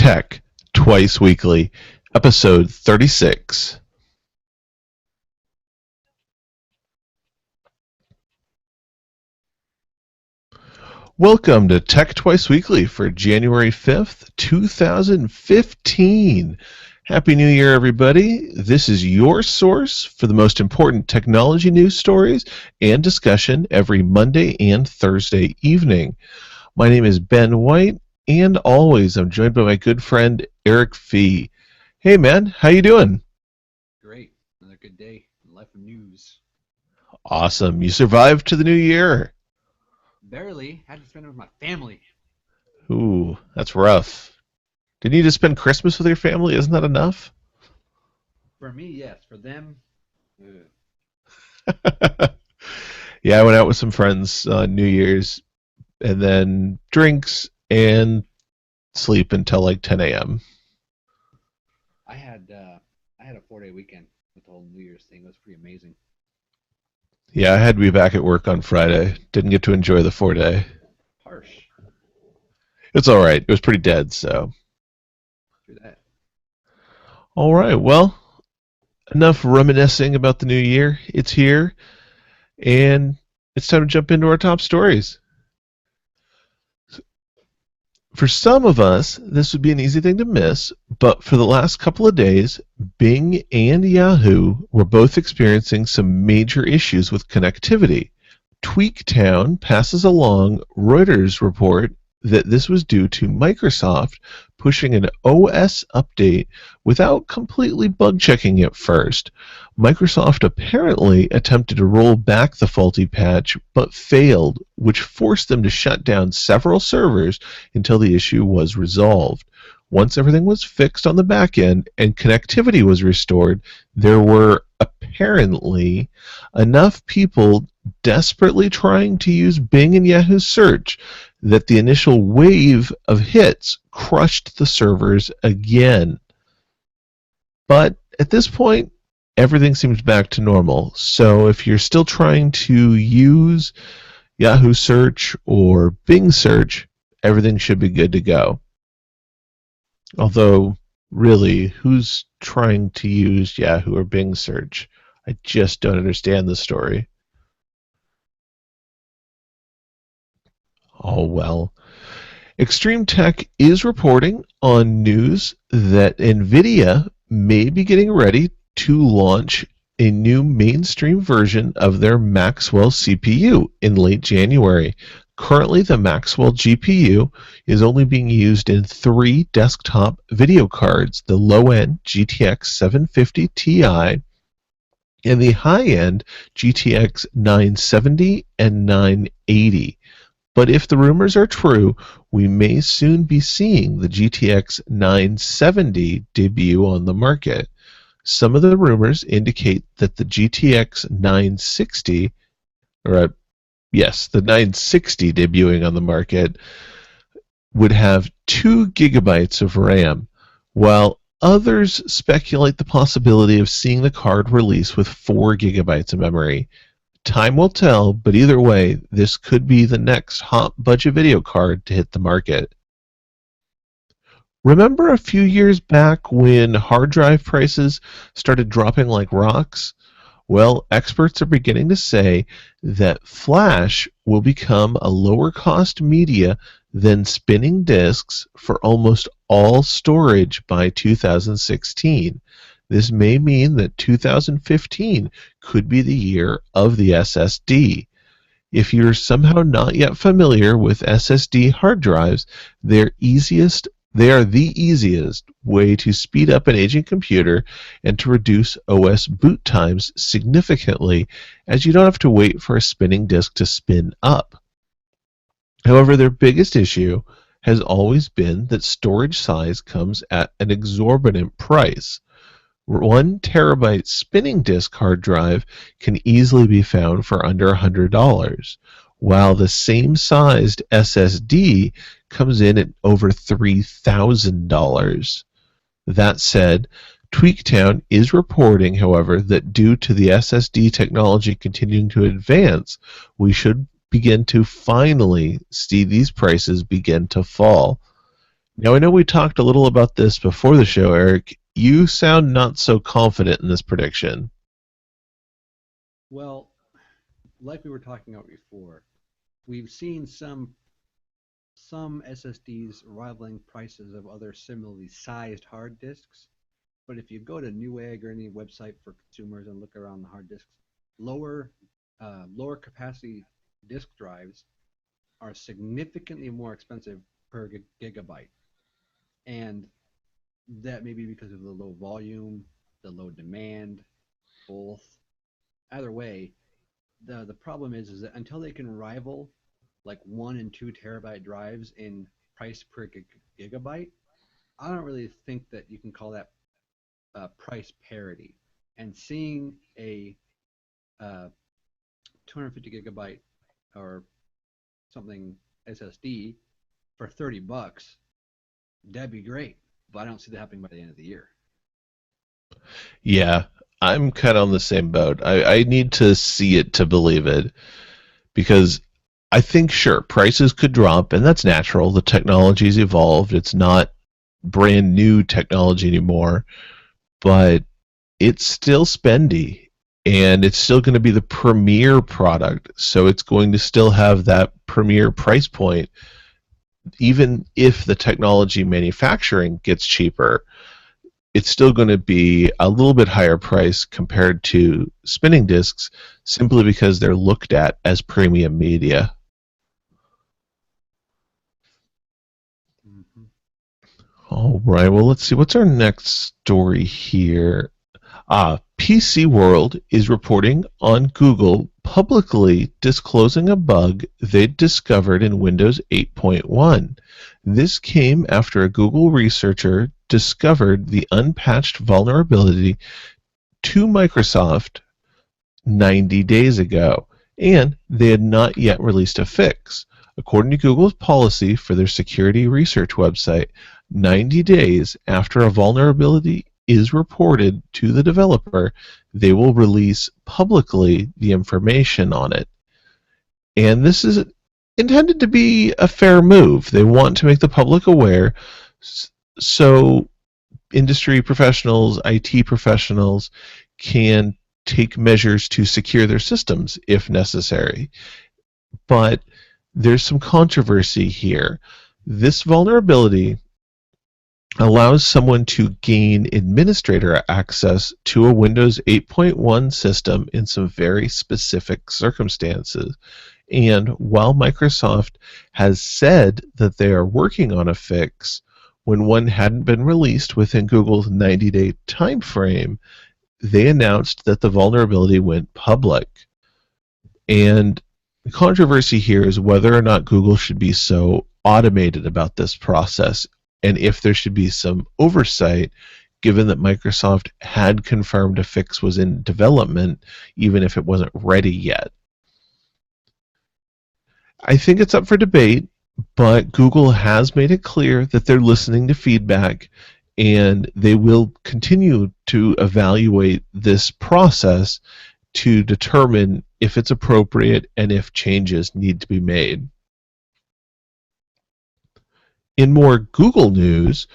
Tech Twice Weekly, episode 36. Welcome to Tech Twice Weekly for January 5th, 2015. Happy New Year, everybody. This is your source for the most important technology news stories and discussion every Monday and Thursday evening. My name is Ben White, and always I'm joined by my good friend Eric Fee. Hey, man, how you doing? Great. Another good day in life of news. Awesome. You survived to the new year. Barely. Had to spend it with my family. Ooh, that's rough. Didn't you just spend Christmas with your family? Isn't that enough? For me, yes. For them, Yeah, I went out with some friends on New Year's, and then drinks and sleep until like 10 a.m. I had a 4-day weekend with the whole New Year's thing. It was pretty amazing. Yeah, I had to be back at work on Friday. Didn't get to enjoy the 4-day. Harsh. It's all right. It was pretty dead, so. Through that. All right, well, enough reminiscing about the new year. It's here, and it's time to jump into our top stories. For some of us, this would be an easy thing to miss, but for the last couple of days, Bing and Yahoo were both experiencing some major issues with connectivity. Tweaktown passes along Reuters' report that this was due to Microsoft pushing an OS update without completely bug checking it first. Microsoft apparently attempted to roll back the faulty patch but failed, which forced them to shut down several servers until the issue was resolved. Once everything was fixed on the back end and connectivity was restored, there were apparently enough people desperately trying to use Bing and Yahoo search that the initial wave of hits crushed the servers again. But at this point, everything seems back to normal. So if you're still trying to use Yahoo search or Bing search, everything should be good to go. Although, really, who's trying to use Yahoo or Bing search? I just don't understand the story. Oh well. Extreme Tech is reporting on news that NVIDIA may be getting ready to launch a new mainstream version of their Maxwell CPU in late January. Currently, the Maxwell GPU is only being used in 3 desktop video cards, the low-end GTX 750 Ti and the high-end GTX 970 and 980. But if the rumors are true, we may soon be seeing the GTX 970 debut on the market. Some of the rumors indicate that the GTX 960, the 960 debuting on the market, would have 2 gigabytes of RAM, while others speculate the possibility of seeing the card release with 4 gigabytes of memory. Time will tell, but either way, this could be the next hot budget video card to hit the market. Remember a few years back when hard drive prices started dropping like rocks? Well, experts are beginning to say that flash will become a lower cost media than spinning disks for almost all storage by 2016. This may mean that 2015 could be the year of the SSD. If you're somehow not yet familiar with SSD hard drives, they are the easiest way to speed up an aging computer and to reduce OS boot times significantly, as you don't have to wait for a spinning disk to spin up. However, their biggest issue has always been that storage size comes at an exorbitant price. 1 terabyte spinning disk hard drive can easily be found for under $100, while the same sized SSD comes in at over $3,000. That said, Tweaktown is reporting, however, that due to the SSD technology continuing to advance, we should begin to finally see these prices begin to fall. Now, I know we talked a little about this before the show, Eric. You sound not so confident in this prediction. Well, like we were talking about before, we've seen some SSDs rivaling prices of other similarly sized hard disks. But if you go to Newegg or any website for consumers and look around the hard disks, lower lower capacity disk drives are significantly more expensive per gigabyte, and that may be because of the low volume, the low demand, both. Either way, the problem is that until they can rival like 1 and 2 terabyte drives in price per gigabyte, I don't really think that you can call that price parity. And seeing a 250 gigabyte or something SSD for $30, that'd be great. But I don't see that happening by the end of the year. Yeah, I'm kind of on the same boat. I need to see it to believe it because I think, sure, prices could drop, and that's natural. The technology's evolved. It's not brand new technology anymore, but it's still spendy and it's still going to be the premier product. So it's going to still have that premier price point, even if the technology manufacturing gets cheaper. It's still going to be a little bit higher price compared to spinning discs simply because they're looked at as premium media. Mm-hmm. All right, well, let's see. What's our next story here? PC World is reporting on Google publicly disclosing a bug they discovered in Windows 8.1. This came after a Google researcher discovered the unpatched vulnerability to Microsoft 90 days ago, and they had not yet released a fix. According to Google's policy for their security research website, 90 days after a vulnerability is reported to the developer, they will release publicly the information on it. And this is intended to be a fair move. They want to make the public aware so industry professionals, IT professionals can take measures to secure their systems if necessary. But there's some controversy here. This vulnerability allows someone to gain administrator access to a Windows 8.1 system in some very specific circumstances. And while Microsoft has said that they are working on a fix, when one hadn't been released within Google's 90-day time frame, they announced that the vulnerability went public. And the controversy here is whether or not Google should be so automated about this process and if there should be some oversight given that Microsoft had confirmed a fix was in development even if it wasn't ready yet. I think it's up for debate, but Google has made it clear that they're listening to feedback and they will continue to evaluate this process to determine if it's appropriate and if changes need to be made. In more Google news,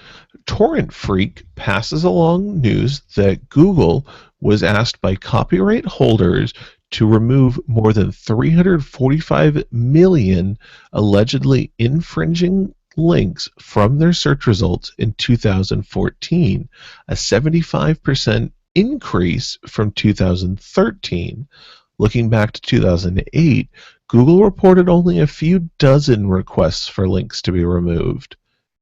Torrent Freak passes along news that Google was asked by copyright holders to remove more than 345 million allegedly infringing links from their search results in 2014, a 75% increase from 2013. Looking back to 2008, Google reported only a few dozen requests for links to be removed.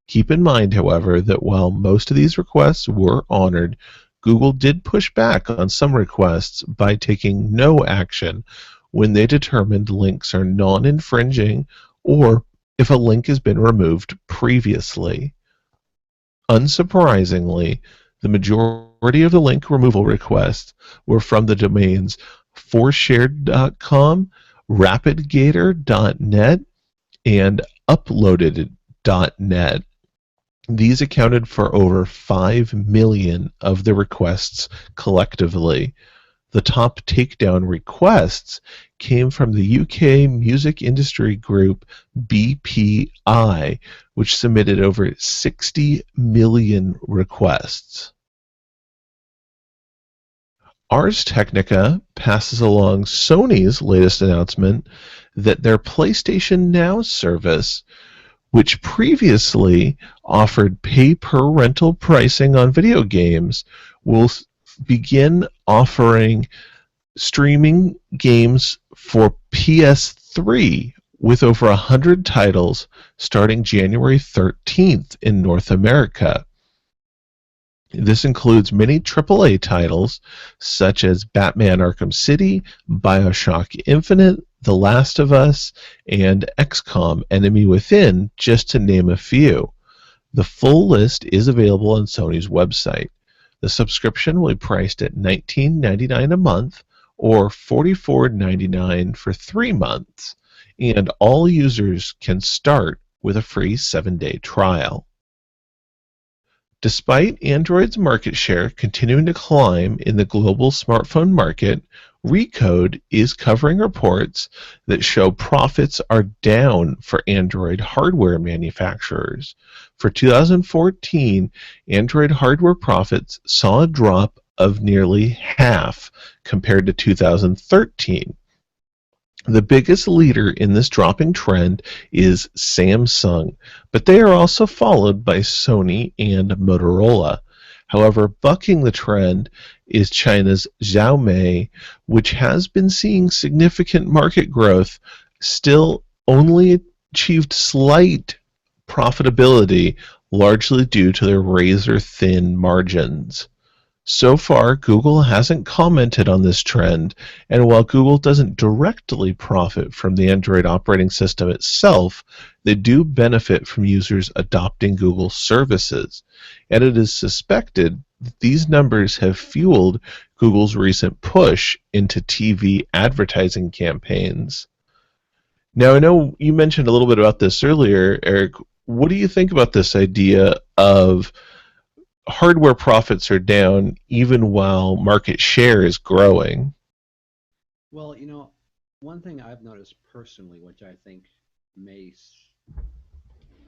Keep in mind, however, that while most of these requests were honored, Google did push back on some requests by taking no action when they determined links are non-infringing or if a link has been removed previously. Unsurprisingly, the majority of the link removal requests were from the domains forshared.com, rapidgator.net, and uploaded.net. These accounted for over 5 million of the requests collectively. The top takedown requests came from the UK music industry group BPI, which submitted over 60 million requests. Ars Technica passes along Sony's latest announcement that their PlayStation Now service, which previously offered pay-per-rental pricing on video games, will begin offering streaming games for PS3 with over 100 titles starting January 13th in North America. This includes many AAA titles such as Batman Arkham City, BioShock Infinite, The Last of Us, and XCOM Enemy Within, just to name a few. The full list is available on Sony's website. The subscription will be priced at $19.99 a month or $44.99 for 3 months, and all users can start with a free 7-day trial. Despite Android's market share continuing to climb in the global smartphone market, Recode is covering reports that show profits are down for Android hardware manufacturers. For 2014, Android hardware profits saw a drop of nearly half compared to 2013. The biggest leader in this dropping trend is Samsung, but they are also followed by Sony and Motorola. However, bucking the trend is China's Xiaomi, which has been seeing significant market growth, still only achieved slight profitability, largely due to their razor-thin margins. So far, Google hasn't commented on this trend, and while Google doesn't directly profit from the Android operating system itself, they do benefit from users adopting Google services, and it is suspected that these numbers have fueled Google's recent push into TV advertising campaigns. Now, I know you mentioned a little bit about this earlier, Eric. What do you think about this idea of hardware profits are down even while market share is growing? Well, one thing I've noticed personally, which I think may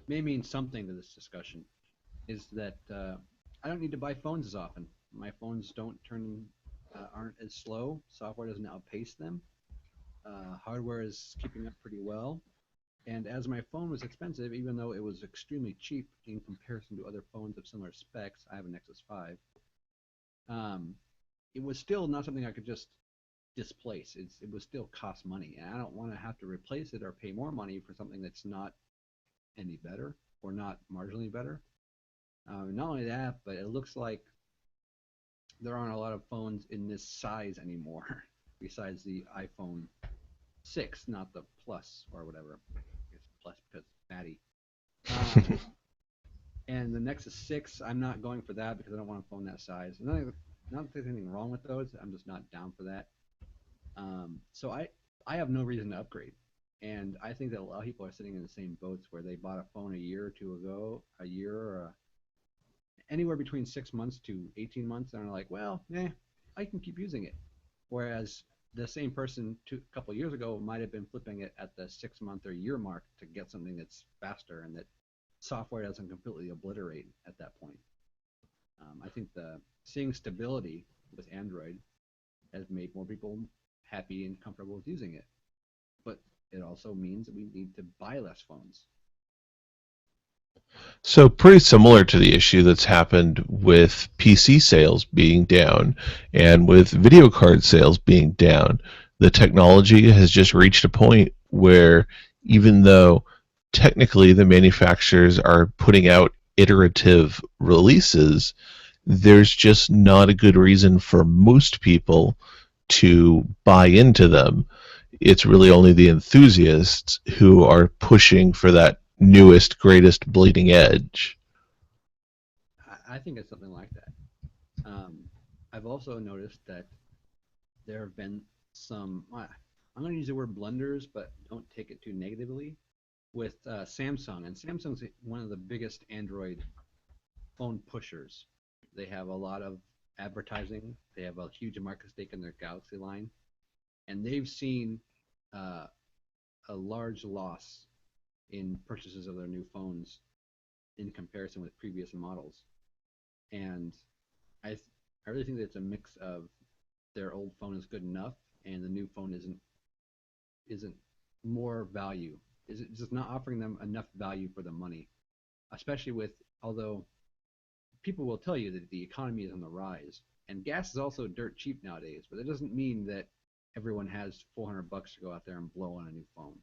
mean something to this discussion, is that I don't need to buy phones as often. My phones aren't as slow. Software doesn't outpace them. Hardware is keeping up pretty well. And as my phone was expensive, even though it was extremely cheap in comparison to other phones of similar specs, I have a Nexus 5, it was still not something I could just displace. It was still cost money, and I don't want to have to replace it or pay more money for something that's not any better or not marginally better. Not only that, but it looks like there aren't a lot of phones in this size anymore, besides the iPhone 6, not the Plus or whatever. It's Plus because fatty. And the Nexus 6, I'm not going for that because I don't want a phone that size. Not that there's anything wrong with those. I'm just not down for that. So I have no reason to upgrade. And I think that a lot of people are sitting in the same boats where they bought a phone a year or two ago, anywhere between 6 months to 18 months, and are like, well, I can keep using it. Whereas the same person a couple of years ago might have been flipping it at the 6 month or year mark to get something that's faster and that software doesn't completely obliterate at that point. I think seeing stability with Android has made more people happy and comfortable with using it. But it also means that we need to buy less phones. So pretty similar to the issue that's happened with PC sales being down and with video card sales being down. The technology has just reached a point where even though technically the manufacturers are putting out iterative releases, there's just not a good reason for most people to buy into them. It's really only the enthusiasts who are pushing for that newest, greatest bleeding edge. I think it's something like that. I've also noticed that there have been some, I'm going to use the word blunders, but don't take it too negatively, with Samsung. And Samsung's one of the biggest Android phone pushers. They have a lot of advertising. They have a huge market stake in their Galaxy line, and they've seen uh, a large loss in purchases of their new phones in comparison with previous models. And I, I really think that it's a mix of their old phone is good enough, and the new phone isn't more value. Is it just not offering them enough value for the money, especially with although people will tell you that the economy is on the rise, and gas is also dirt cheap nowadays. But that doesn't mean that everyone has $400 to go out there and blow on a new phone.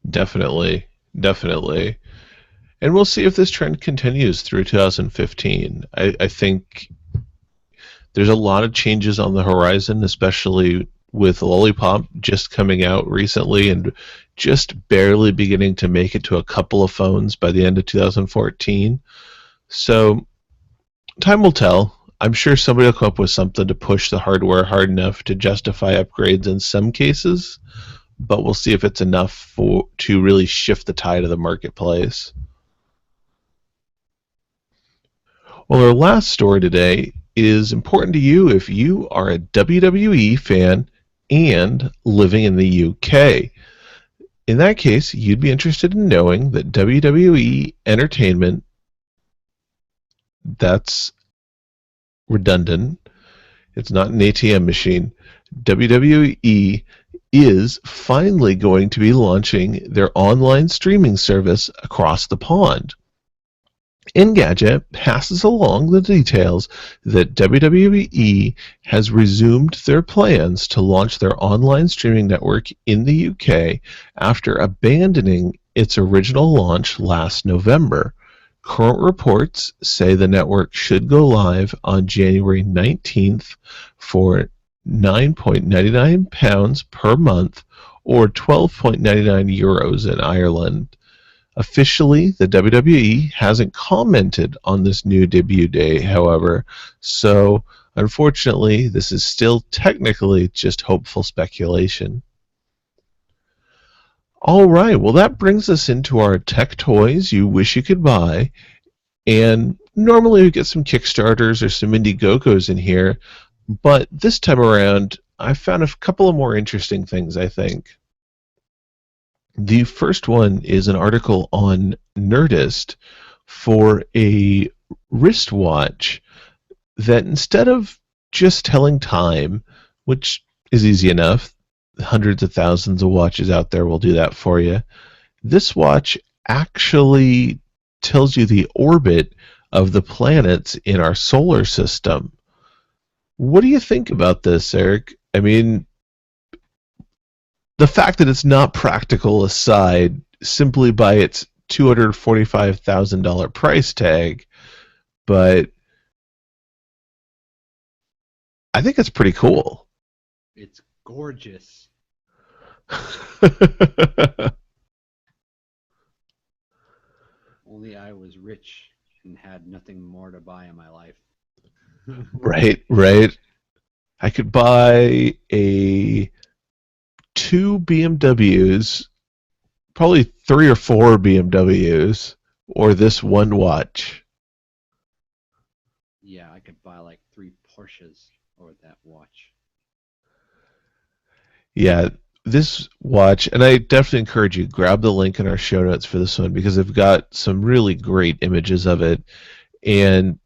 Definitely, definitely. And we'll see if this trend continues through 2015. I think there's a lot of changes on the horizon, especially with Lollipop just coming out recently and just barely beginning to make it to a couple of phones by the end of 2014. So time will tell. I'm sure somebody will come up with something to push the hardware hard enough to justify upgrades in some cases, but we'll see if it's enough to really shift the tide of the marketplace. Well, our last story today is important to you if you are a WWE fan and living in the UK. In that case, you'd be interested in knowing that WWE Entertainment, that's redundant, it's not an ATM machine, WWE is finally going to be launching their online streaming service across the pond. Engadget passes along the details that WWE has resumed their plans to launch their online streaming network in the UK after abandoning its original launch last November. Current reports say the network should go live on January 19th for £9.99 per month or €12.99 in Ireland. Officially, the WWE hasn't commented on this new debut day, however, so unfortunately, this is still technically just hopeful speculation. All right, well, that brings us into our tech toys you wish you could buy, and normally we get some Kickstarters or some Indiegogos in here, but this time around, I found a couple of more interesting things, I think. The first one is an article on Nerdist for a wristwatch that instead of just telling time, which is easy enough, hundreds of thousands of watches out there will do that for you, this watch actually tells you the orbit of the planets in our solar system. What do you think about this, Eric? I mean, the fact that it's not practical aside, simply by its $245,000 price tag, but I think it's pretty cool. It's gorgeous. Only I was rich and had nothing more to buy in my life. Right, right. I could buy two BMWs, probably 3 or 4 BMWs, or this one watch. Yeah, I could buy like 3 Porsches or that watch. Yeah, this watch, and I definitely encourage you, grab the link in our show notes for this one because I've got some really great images of it. And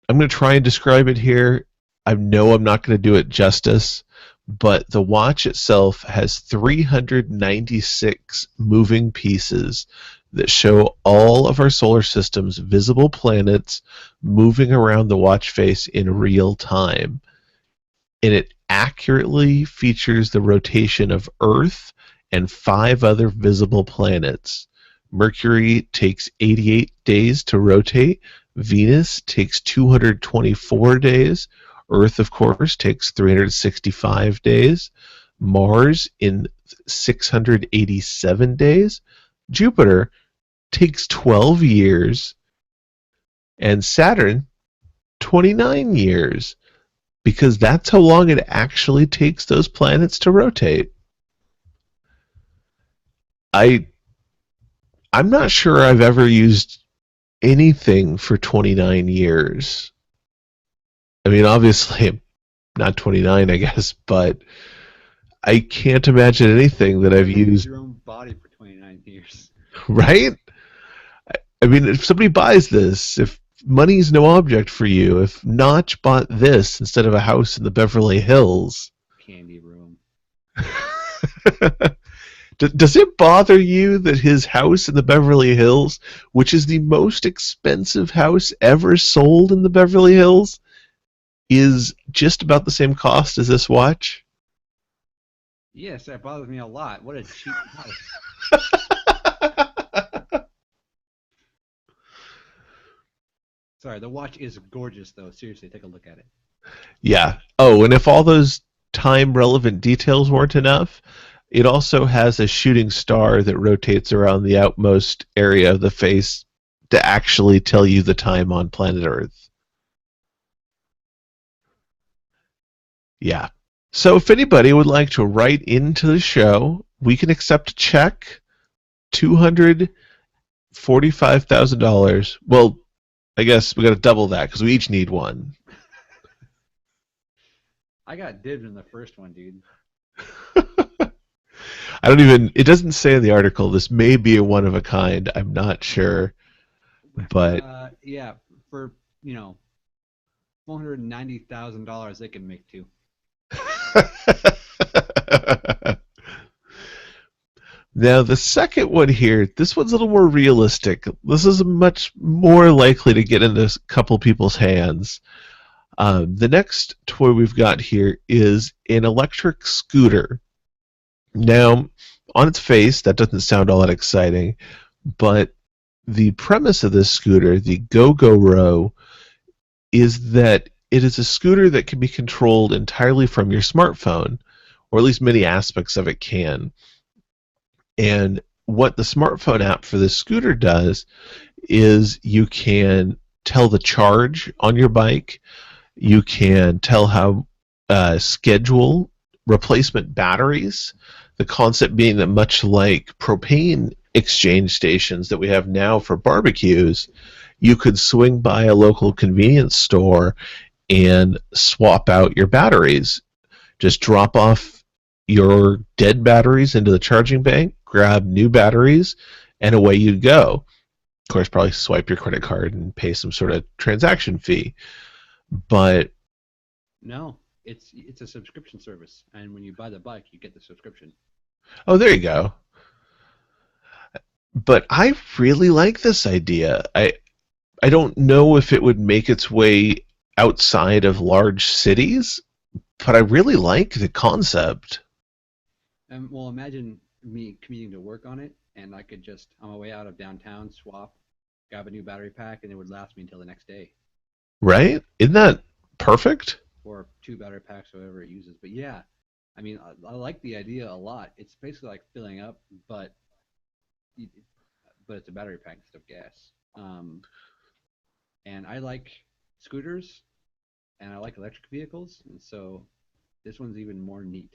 I'm going to try and describe it here. I know I'm not going to do it justice, but the watch itself has 396 moving pieces that show all of our solar system's visible planets moving around the watch face in real time. And it accurately features the rotation of Earth and 5 other visible planets. Mercury takes 88 days to rotate, Venus takes 224 days, Earth, of course, takes 365 days, Mars in 687 days, Jupiter takes 12 years, and Saturn 29 years, because that's how long it actually takes those planets to rotate. I'm not sure I've ever used anything for 29 years. I mean, obviously, I'm not 29, I guess, but I can't imagine anything that I've Never used used, your own body for 29 years. right? I mean, if somebody buys this, if money's no object for you, if Notch bought this instead of a house in the Beverly Hills, Candy room. does it bother you that his house in the Beverly Hills, which is the most expensive house ever sold in the Beverly Hills, is just about the same cost as this watch? Yes, that bothers me a lot. What a cheap house. Sorry, the watch is gorgeous, though. Seriously, take a look at it. Yeah. Oh, and if all those time relevant details weren't enough, it also has a shooting star that rotates around the outmost area of the face to actually tell you the time on planet Earth. Yeah. So if anybody would like to write into the show, we can accept a check, $245,000. Well, I guess we got to double that because we each need one. I got dibs in the first one, dude. I don't even. It doesn't say in the article. This may be a one of a kind. I'm not sure, but Yeah, for $490,000, they can make two. now the second one here. This one's a little more realistic. This is much more likely to get into a couple people's hands. The next toy we've got here is an electric scooter. Now, on its face, that doesn't sound all that exciting, but the premise of this scooter, the GoGo Row, is that it is a scooter that can be controlled entirely from your smartphone, or at least many aspects of it can. And what the smartphone app for this scooter does is you can tell the charge on your bike, you can tell how schedule replacement batteries. The concept being that much like propane exchange stations that we have now for barbecues, you could swing by a local convenience store and swap out your batteries. Just drop off your dead batteries into the charging bank, grab new batteries, and away you go. Of course, probably swipe your credit card and pay some sort of transaction fee. But No, it's a subscription service, and when you buy the bike, you get the subscription. oh, there you go. But I really like this idea. I don't know if it would make its way outside of large cities, but I really like the concept. Well, imagine me commuting to work on it, and I could just on my way out of downtown swap, grab a new battery pack, and it would last me until the next day, Right? Isn't that perfect? or two battery packs, whatever it uses. But yeah, I mean, I like the idea a lot. It's basically like filling up, but it's a battery pack instead of gas. And I like scooters, and I like electric vehicles, and so this one's even more neat.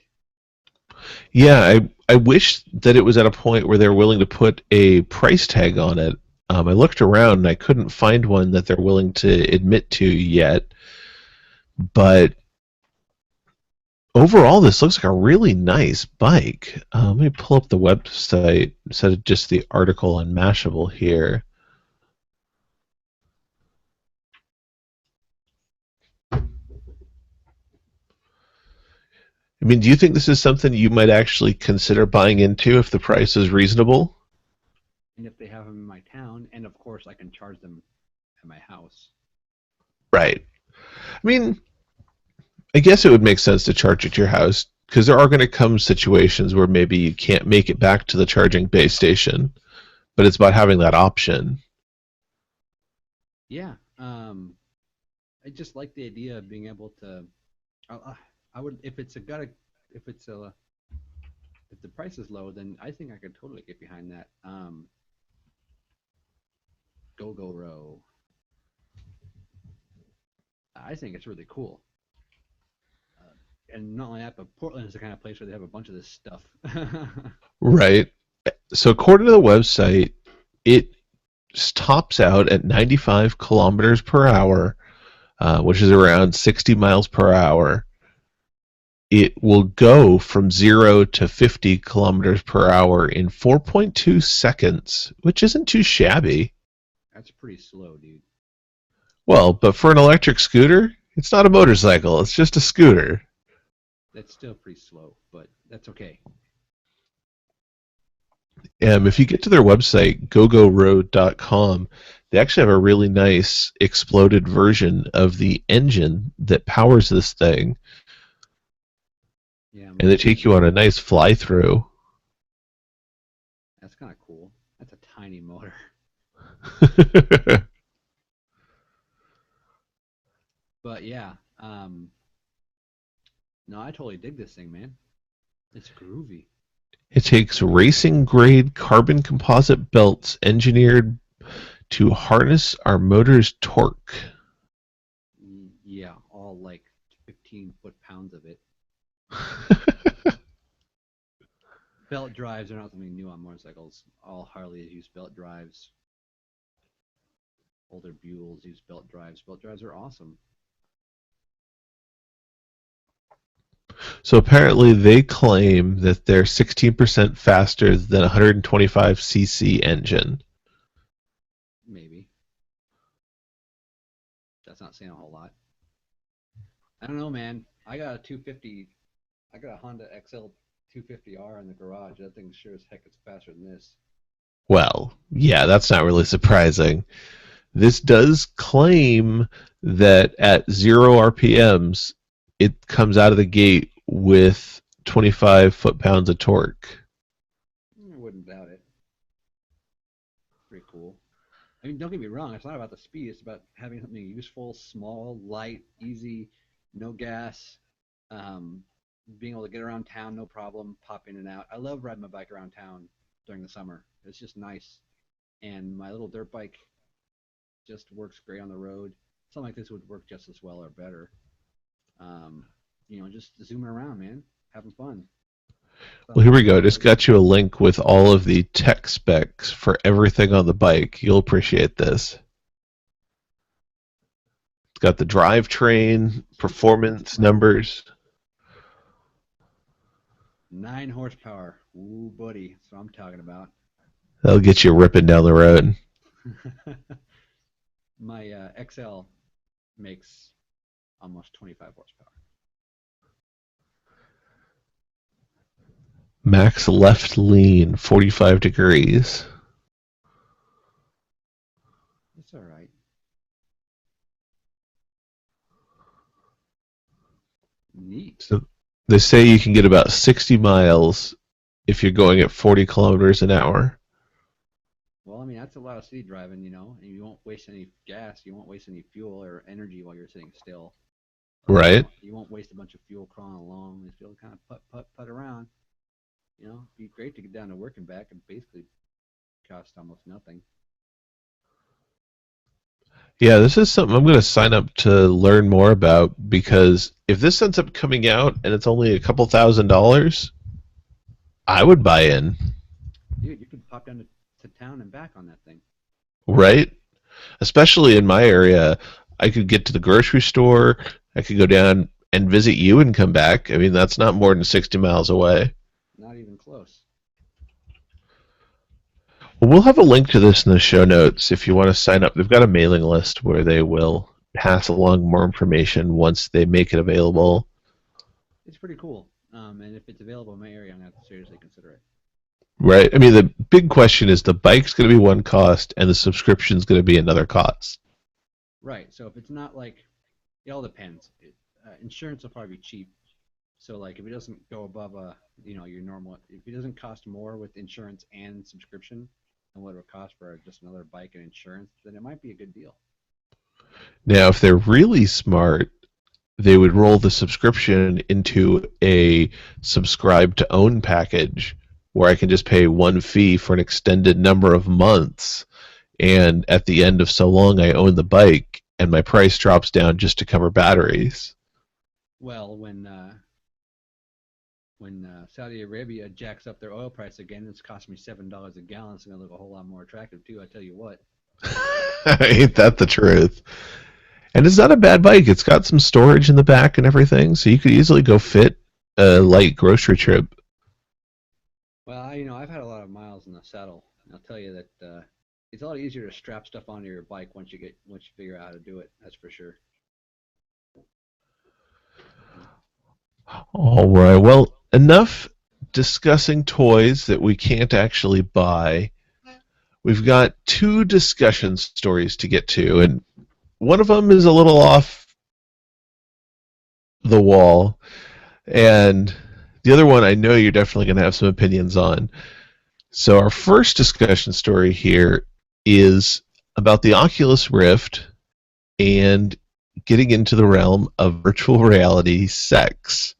Yeah, I wish that it was at a point where they're willing to put a price tag on it. I looked around and I couldn't find one that they're willing to admit to yet. But overall, this looks like a really nice bike. Let me pull up the website instead of just the article on Mashable here. I mean, do you think this is something you might actually consider buying into if the price is reasonable? And if they have them in my town, and of course I can charge them at my house. Right. I mean, I guess it would make sense to charge at your house because there are going to come situations where maybe you can't make it back to the charging base station, but it's about having that option. Yeah, I just like the idea of being able to. I would if it's a gotta if it's a if the price is low, then I think I could totally get behind that. GoGo Row. I think it's really cool. And not only that, but Portland is the kind of place where they have a bunch of this stuff. Right. So according to the website, it tops out at 95 kilometers per hour, which is around 60 miles per hour, it will go from 0 to 50 kilometers per hour in 4.2 seconds, which isn't too shabby. That's pretty slow, dude. Well, but for an electric scooter, it's not a motorcycle, it's just a scooter. That's still pretty slow, but that's okay. If you get to their website, gogorow.com, they actually have a really nice exploded version of the engine that powers this thing, Yeah, I'm and they looking take at you it. on a nice fly through. That's kind of cool. That's a tiny motor. But yeah, no, I totally dig this thing, man. It's groovy. It takes racing grade carbon composite belts engineered to harness our motor's torque. Yeah, all like 15 foot-pounds of it. Belt drives are not something new on motorcycles. All Harleys use belt drives. Older Buells use belt drives. Belt drives are awesome. So apparently they claim that they're 16% faster than a 125cc engine. Maybe. That's not saying a whole lot. I don't know, man. I got a 250. I got a Honda XL 250R in the garage. That thing sure as heck is faster than this. Well, yeah, that's not really surprising. This does claim that at 0 RPMs, it comes out of the gate with 25 foot-pounds of torque. I wouldn't doubt it. Pretty cool. I mean, don't get me wrong. It's not about the speed. It's about having something useful, small, light, easy, no gas, um, being able to get around town, no problem, pop in and out. I love riding my bike around town during the summer. It's just nice. And my little dirt bike just works great on the road. Something like this would work just as well or better. Um, just zooming around, man, having fun. Well, Something here I we go. I enjoy just every day. got you a link with all of the tech specs for everything on the bike. You'll appreciate this. It's got the drivetrain, Sweet. What's performance it run? numbers. 9 horsepower. Ooh, buddy. That's what I'm talking about. That'll get you ripping down the road. My XL makes almost 25 horsepower. Max left lean, 45 degrees. It's all right. Neat. So they say you can get about 60 miles if you're going at 40 kilometers an hour. Well, I mean, that's a lot of city driving, and you won't waste any gas. You won't waste any fuel or energy while you're sitting still. Right? You won't waste a bunch of fuel crawling along. If you'll kind of put around, it'd be great to get down to work and back and basically cost almost nothing. Yeah, this is something I'm going to sign up to learn more about because if this ends up coming out and it's only a couple $1,000s, I would buy in, Dude, you could pop down to town and back on that thing. right? Especially in my area, I could get to the grocery store, I could go down and visit you and come back. I mean, that's not more than 60 miles away. Not even close. Well, we'll have a link to this in the show notes if you want to sign up. They've got a mailing list where they will pass along more information once they make it available. It's pretty cool. And if it's available in my area, I'm gonna have to seriously consider it. Right? I mean, the big question is the bike's going to be one cost and the subscription's going to be another cost. Right. So if it's not like, it all depends. Insurance will probably be cheap. So like if it doesn't go above your normal, if it doesn't cost more with insurance and subscription than what it would cost for just another bike and insurance, then it might be a good deal. Now, if they're really smart, they would roll the subscription into a subscribe to own package where I can just pay one fee for an extended number of months. And at the end of so long, I own the bike and my price drops down just to cover batteries. Well, when Saudi Arabia jacks up their oil price again, it's cost me $7 a gallon. It's gonna look a whole lot more attractive too. I tell you what. Ain't that the truth? And it's not a bad bike. It's got some storage in the back and everything, so you could easily go fit a light grocery trip. Well, I've had a lot of miles in the saddle, and I'll tell you that it's a lot easier to strap stuff onto your bike once you figure out how to do it. That's for sure. All right. Well, enough discussing toys that we can't actually buy. We've got two discussion stories to get to, and one of them is a little off the wall, and the other one I know you're definitely going to have some opinions on. So, our first discussion story here is about the Oculus Rift and getting into the realm of virtual reality sex.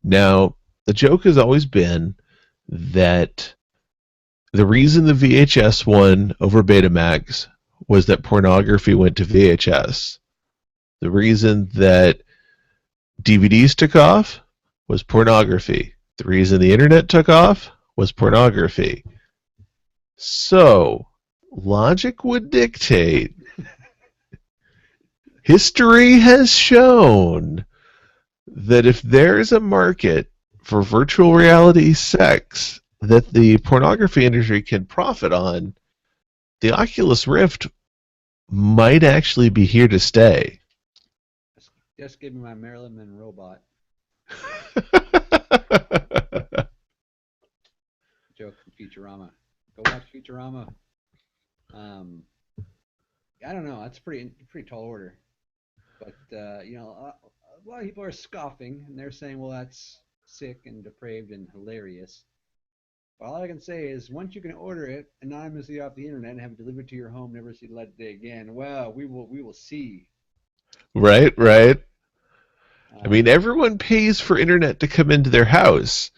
Now, the joke has always been that the reason the VHS won over Betamax was that pornography went to VHS. The reason that DVDs took off was pornography. The reason the internet took off was pornography. So, logic would dictate. History has shown that if there's a market for virtual reality sex that the pornography industry can profit on, the Oculus Rift might actually be here to stay. Just give me my Marilyn Monroe bot. Joke from Futurama. Go watch Futurama. I don't know. That's pretty tall order. But a lot of people are scoffing and they're saying, "Well, that's sick and depraved and hilarious." But all I can say is, once you can order it anonymously off the internet and have it delivered to your home, never see the light of day again. Well, we will see. Right, right. I mean, Um, everyone pays for internet to come into their house.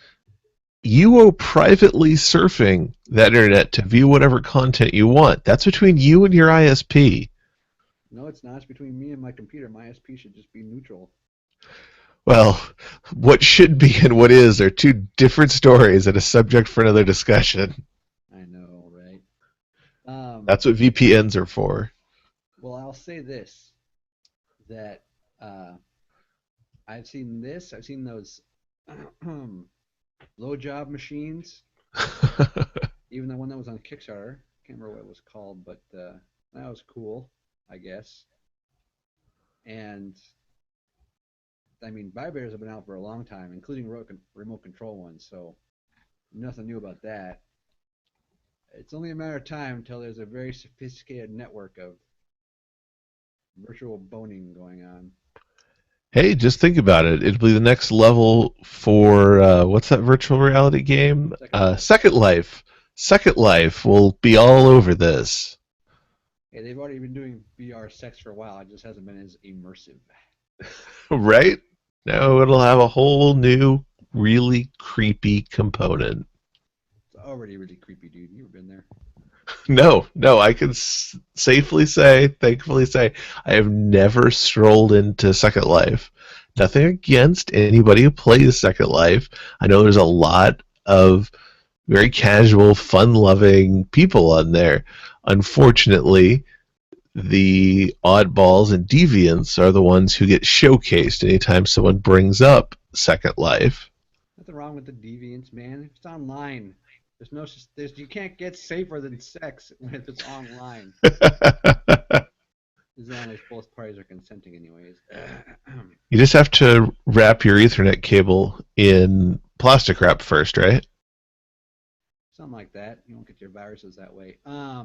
You owe privately surfing that internet to view whatever content you want. That's between you and your ISP. no, it's not. It's between me and my computer. My SP should just be neutral. Well, what should be and what is are two different stories and a subject for another discussion. I know, right? Um, That's what VPNs are for. well, I'll say this: that uh, I've seen this. I've seen those low job machines. Even the one that was on Kickstarter. Can't remember what it was called, but that was cool, I guess. And I mean, vibrators have been out for a long time, including remote control ones. So nothing new about that. It's only a matter of time until there's a very sophisticated network of virtual boning going on. Hey, just think about it. It'll be the next level for what's that virtual reality game? Second Life. Second Life. Second Life will be all over this. Hey, they've already been doing VR sex for a while. It just hasn't been as immersive. Right? No, it'll have a whole new, really creepy component. It's already really creepy, dude. You've been there. No, no, I can safely say, thankfully say, I have never strolled into Second Life. Nothing against anybody who plays Second Life. I know there's a lot of very casual, fun-loving people on there. Unfortunately, the oddballs and deviants are the ones who get showcased anytime someone brings up Second Life. Nothing wrong with the deviants, man. It's online. You can't get safer than sex if it's online. As long as both parties are consenting, anyways. You just have to wrap your Ethernet cable in plastic wrap first, right? Something like that. You won't get your viruses that way. I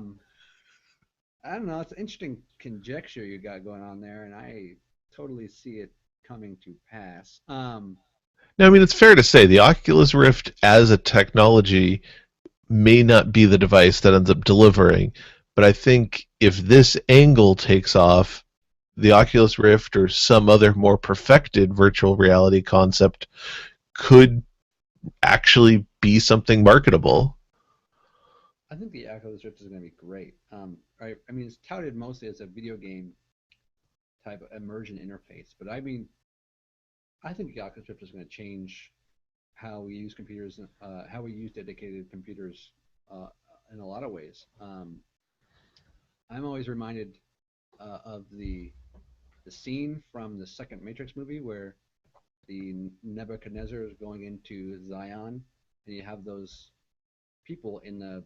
don't know. It's an interesting conjecture you got going on there, and I totally see it coming to pass. Now, I mean, it's fair to say the Oculus Rift as a technology may not be the device that ends up delivering, but I think if this angle takes off, the Oculus Rift or some other more perfected virtual reality concept could actually be something marketable. I think the Oculus Rift is going to be great. I mean, it's touted mostly as a video game type of immersion interface, but I mean, I think the Oculus Rift is going to change how we use computers, how we use dedicated computers uh, in a lot of ways. I'm always reminded of the the scene from the second Matrix movie where the Nebuchadnezzar is going into Zion, and you have those people in the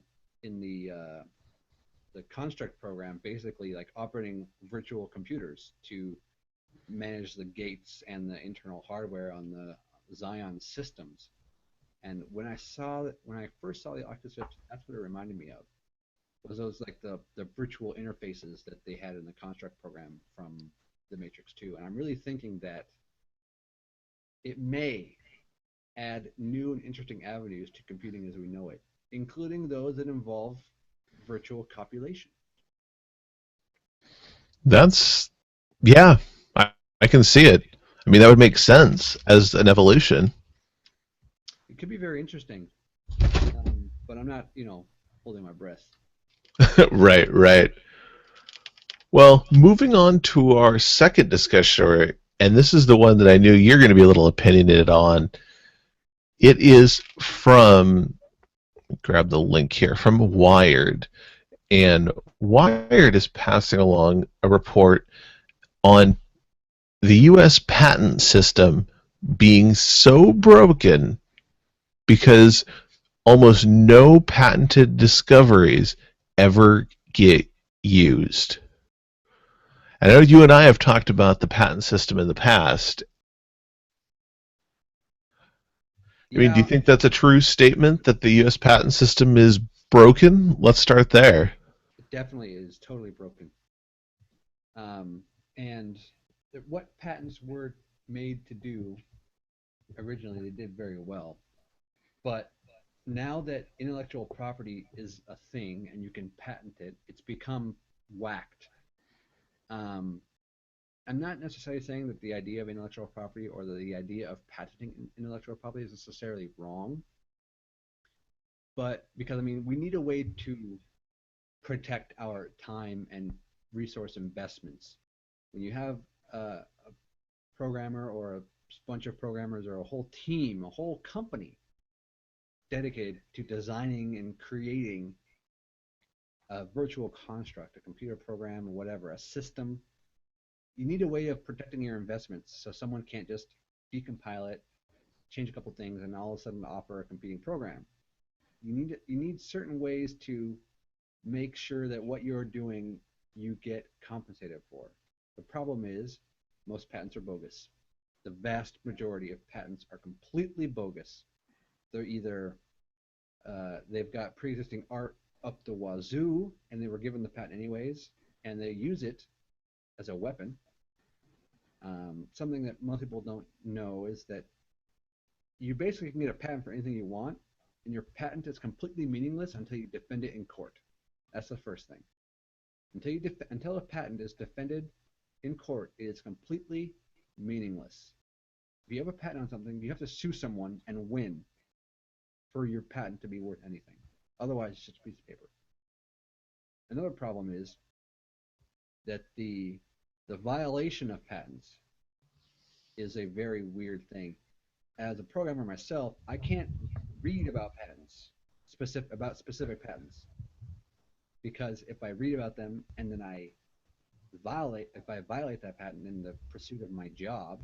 construct program basically like operating virtual computers to manage the gates and the internal hardware on the Zion systems. And when I first saw the Oculus Rift, that's what it reminded me of. Was those like the virtual interfaces that they had in the construct program from the Matrix 2. And I'm really thinking that it may add new and interesting avenues to computing as we know it, including those that involve virtual copulation. That's, yeah, I can see it. I mean, that would make sense as an evolution. It could be very interesting, but I'm not, holding my breath. Right, right. Well, moving on to our second discussion, and this is the one that I knew you're going to be a little opinionated on. It is from, grab the link here, from Wired. And Wired is passing along a report on the U.S. patent system being so broken because almost no patented discoveries ever get used. I know you and I have talked about the patent system in the past. I mean, do you Yeah, think that's a true statement that the U.S. patent system is broken? Let's start there. it definitely is totally broken. And what patents were made to do originally, they did very well. But now that intellectual property is a thing and you can patent it, it's become whacked. Um, I'm not necessarily saying that the idea of intellectual property or the idea of patenting intellectual property is necessarily wrong, but because I mean, we need a way to protect our time and resource investments. When you have a programmer or a bunch of programmers or a whole team, a whole company dedicated to designing and creating a virtual construct, a computer program, or whatever, a system, you need a way of protecting your investments so someone can't just decompile it, change a couple things, and all of a sudden offer a competing program. You need certain ways to make sure that what you're doing you get compensated for. The problem is most patents are bogus. The vast majority of patents are completely bogus. They're either they've got pre-existing art up the wazoo and they were given the patent anyways, and they use it as a weapon. Something that most people don't know is that you basically can get a patent for anything you want, and your patent is completely meaningless until you defend it in court. That's the first thing. Until a patent is defended in court, it is completely meaningless. If you have a patent on something, you have to sue someone and win for your patent to be worth anything. Otherwise, it's just a piece of paper. Another problem is that the violation of patents is a very weird thing. As a programmer myself, I can't read about patents, specific patents, because if I read about them and then if I violate that patent in the pursuit of my job,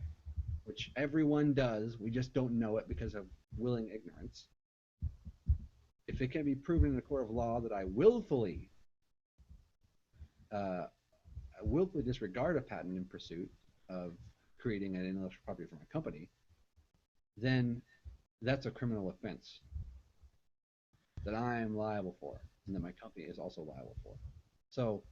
which everyone does, we just don't know it because of willing ignorance. If it can be proven in a court of law that I uh, willfully disregard a patent in pursuit of creating an intellectual property for my company, then that's a criminal offense that I am liable for and that my company is also liable for. So,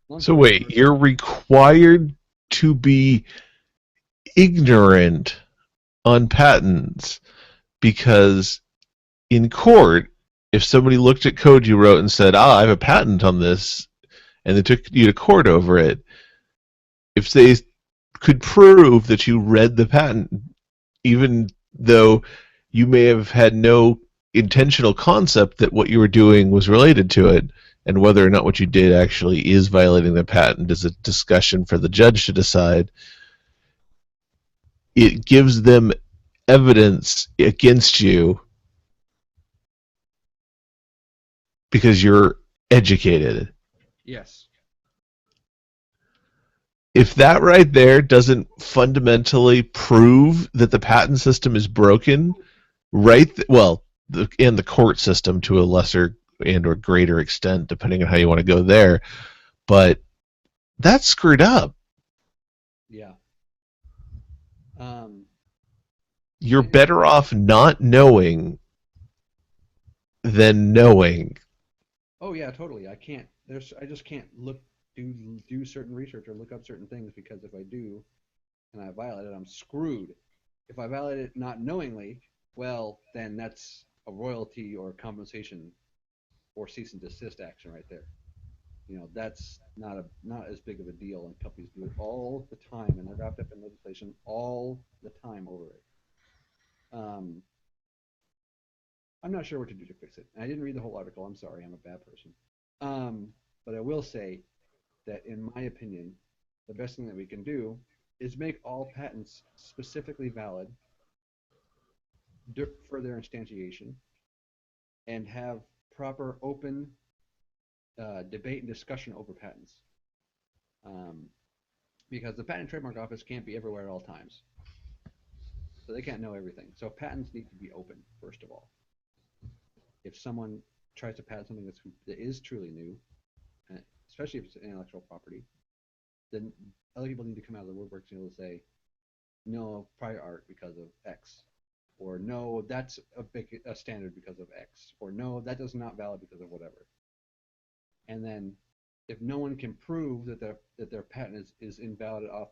long So story wait, short, you're required to be ignorant on patents because in court, if somebody looked at code you wrote and said, "Ah, I have a patent on this," and they took you to court over it, if they could prove that you read the patent, even though you may have had no intentional concept that what you were doing was related to it, and whether or not what you did actually is violating the patent is a discussion for the judge to decide. It gives them evidence against you because you're educated. yes, if that right there doesn't fundamentally prove that the patent system is broken, and the court system to a lesser and or greater extent, depending on how you want to go there, but that's screwed up. Yeah. You're better off not knowing than knowing. Oh yeah, totally. I just can't do certain research or look up certain things, because if I do and I violate it, I'm screwed. If I violate it not knowingly, well, then that's a royalty or compensation or cease and desist action right there. That's not as big of a deal, and companies do it all the time, and they're wrapped up in legislation all the time over it. Um, I'm not sure what to do to fix it. I didn't read the whole article. I'm sorry. I'm a bad person. But I will say that, in my opinion, the best thing that we can do is make all patents specifically valid for their instantiation, and have proper open debate and discussion over patents. Um, because the Patent and Trademark Office can't be everywhere at all times. So they can't know everything. So patents need to be open, first of all. If someone tries to patent something that is truly new, especially if it's intellectual property, then other people need to come out of the woodwork to be able to say, no, prior art because of X, or no, that's a standard because of X, or no, that is not valid because of whatever. And then, if no one can prove that their patent is invalid off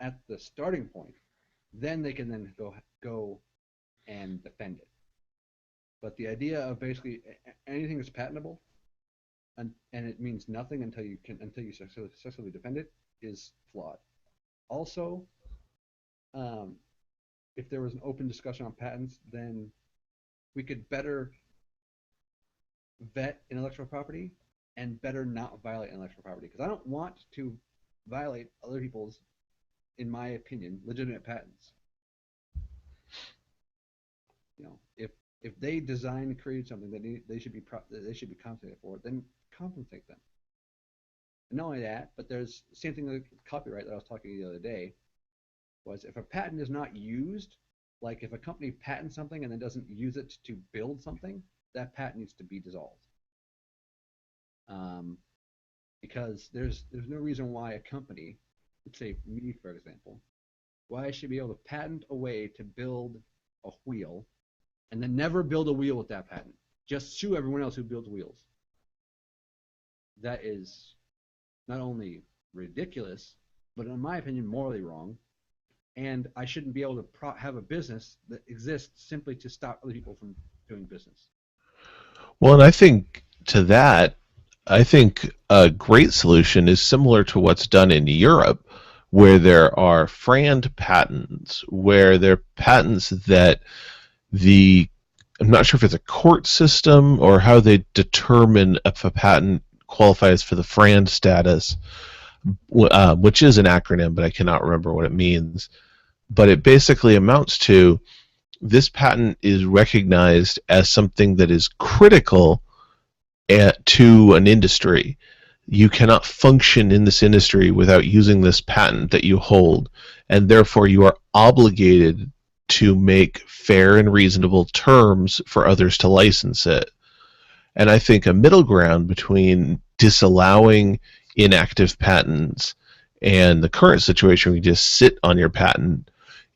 at the starting point, then they can then go and defend it. But the idea of basically anything is patentable, and it means nothing until you successfully defend it, is flawed. Also, if there was an open discussion on patents, then we could better vet intellectual property and better not violate intellectual property. Because I don't want to violate other people's, in my opinion, legitimate patents. If they design and create something that they should be compensated for, then compensate them. And not only that, but there's the same thing with copyright that I was talking the other day. Was if a patent is not used, like if a company patents something and then doesn't use it to build something, that patent needs to be dissolved. Because there's no reason why a company, let's say me for example, why I should be able to patent a way to build a wheel and then never build a wheel with that patent. Just sue everyone else who builds wheels. That is not only ridiculous, but in my opinion, morally wrong. And I shouldn't be able to have a business that exists simply to stop other people from doing business. Well, and I think a great solution is similar to what's done in Europe, where there are FRAND patents, where there are patents that I'm not sure if it's a court system or how they determine if a patent qualifies for the FRAND status, which is an acronym, but I cannot remember what it means. But it basically amounts to this patent is recognized as something that is critical to an industry. You cannot function in this industry without using this patent that you hold, and therefore you are obligated to make fair and reasonable terms for others to license it. And I think a middle ground between disallowing inactive patents and the current situation where you just sit on your patent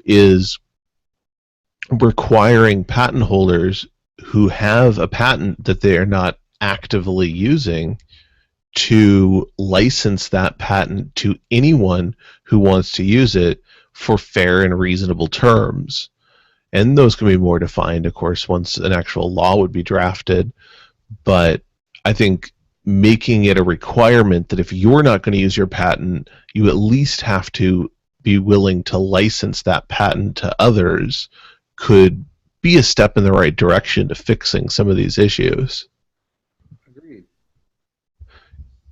is requiring patent holders who have a patent that they are not actively using to license that patent to anyone who wants to use it for fair and reasonable terms. And those can be more defined, of course, once an actual law would be drafted. But I think making it a requirement that if you're not going to use your patent, you at least have to be willing to license that patent to others could be a step in the right direction to fixing some of these issues. Agreed.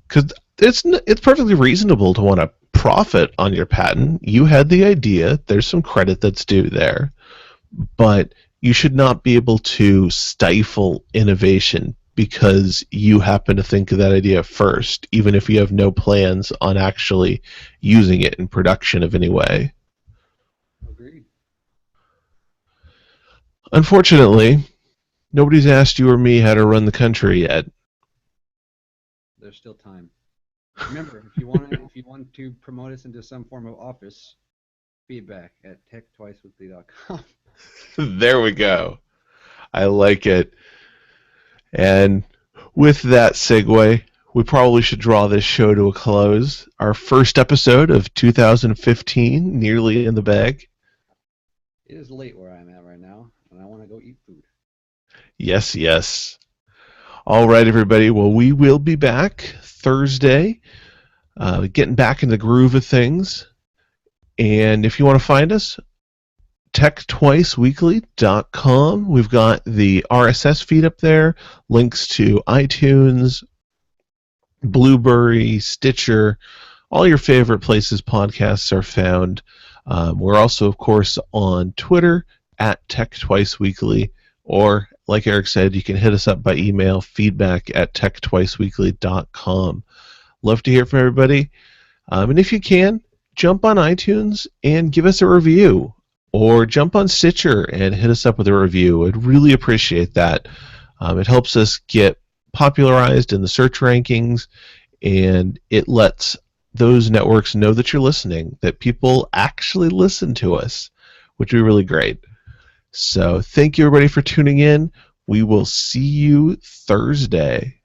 Because it's perfectly reasonable to want to profit on your patent. You had the idea. There's some credit that's due there. But you should not be able to stifle innovation because you happen to think of that idea first, even if you have no plans on actually using it in production of any way. Agreed. Unfortunately, nobody's asked you or me how to run the country yet. There's still time. Remember, if you want to promote us into some form of office, feedback at techtwiceweekly.com. There we go. I like it. And with that segue, we probably should draw this show to a close. Our first episode of 2015, nearly in the bag. It is late where I'm at right now, and I want to go eat food. Yes, yes. All right, everybody. Well, we will be back Thursday, getting back in the groove of things. And if you want to find us, techtwiceweekly.com. We've got the RSS feed up there, links to iTunes, Blueberry, Stitcher, all your favorite places podcasts are found. We're also, of course, on Twitter at techtwiceweekly, or like Eric said, you can hit us up by email, feedback at techtwiceweekly.com. Love to hear from everybody. And if you can, jump on iTunes and give us a review, or jump on Stitcher and hit us up with a review. I'd really appreciate that. It helps us get popularized in the search rankings, and it lets those networks know that you're listening, that people actually listen to us, which would be really great. So thank you, everybody, for tuning in. We will see you Thursday.